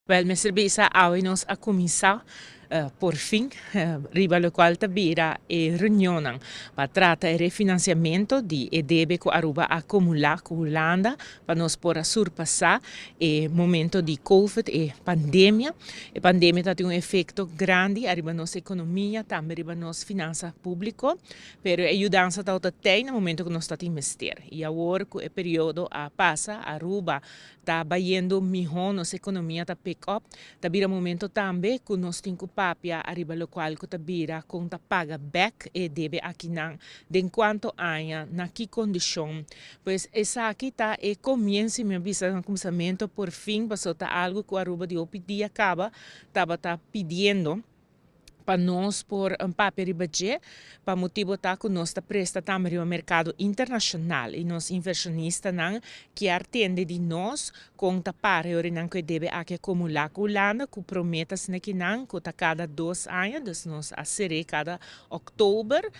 Wel, me servisa nos a começar por fim, riba lo qual tabira e reunião para tratar o refinanciamento de débito que aruba acumular com Holanda para nós por surpassar o momento de Covid e pandemia. A pandemia tem efeito grande arriba nossa economia, também arriba nossa finança pública, pero a ajudança tem no momento que nós estamos investir. E agora que o período passa, aruba está baindo melhor nossa economia está pick up, tabira momento também que nós temos papia arriba lo qual que tabira conta paga back e deve aqui não de enquanto aia na que condição pois essa aqui tá e começa me visa no começamento por fim passou tá algo que a Aruba de pedir acaba tava tá pedindo para nós por papel de budget, para motivo tá que nós está presta também ao mercado internacional e nós inversionistas não que atende de nós com tá para o não que deve aqui acumular com Holanda que prometa se que não que tá cada 2 anos, dus nós a série cada outubro,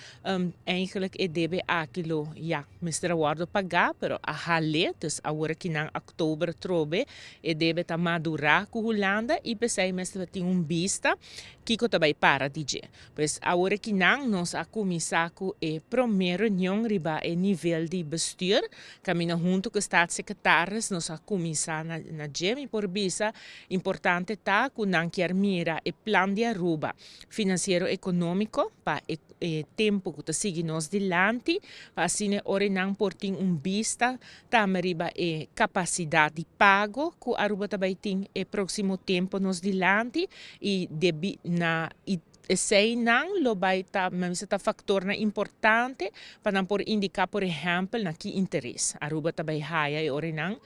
eigenlijk e deve aquilo ja, Mr. Awardo pagar, pero a halé, dus agora que não outubro trobe e deve tá madurar com Holanda e pensei Mr. tem vista que também para DJ. Pois agora que nós a começar com a primeira reunião riba e nível de bestuur, caminho junto com os staatssecretários, nós a começar na GEM por bisa importante tá que não quer mira e plano de Aruba financeiro econômico para o tempo que sigue nós dilante, para assim ora não por ter vista também riba e capacidade de pago que Aruba também tem e próximo tempo nós dilante e debi na sei não lo vai tá mas tá fator na importante para não por indicar por exemplo na que interesse Aruba também haia e ora não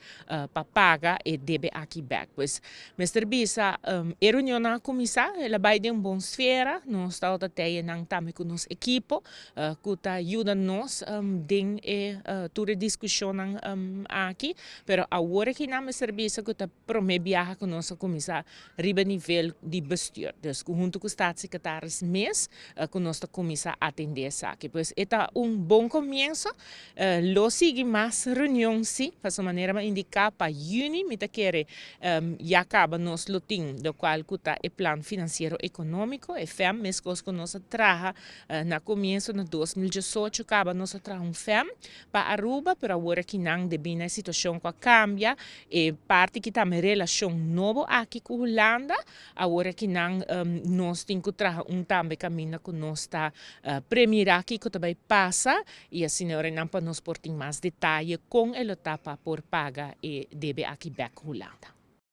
para pagar e deve aqui back pois Mr. Bisa reunião na comissão ela vai de bom esfera nós está até não também com nosso equipo que tá ajuda nós den e toda discussão aqui pero agora que na Mr. Bisa que tá promete viajar com nossa comissão riba nível de bestuur dus junto com o staatssecretário mês que nós começamos a atender essa aqui. Pois é bom começo. Lo sigue mais reuniões, sim, de maneira a indicar para junho, me quer já acaba nós lutin do qual está o plano financeiro econômico, e FEM, mês que nós traga na começo de 2018, acaba nós traga FEM para Aruba, para agora que não debina a situação que cambia, e parte que também relação nova aqui com Holanda, agora que não nós temos que trazer também caminho que nós está primeiro aqui que também passa e a senhora não para nos portar mais detalhe com ele etapa por paga e deve aqui back Holanda.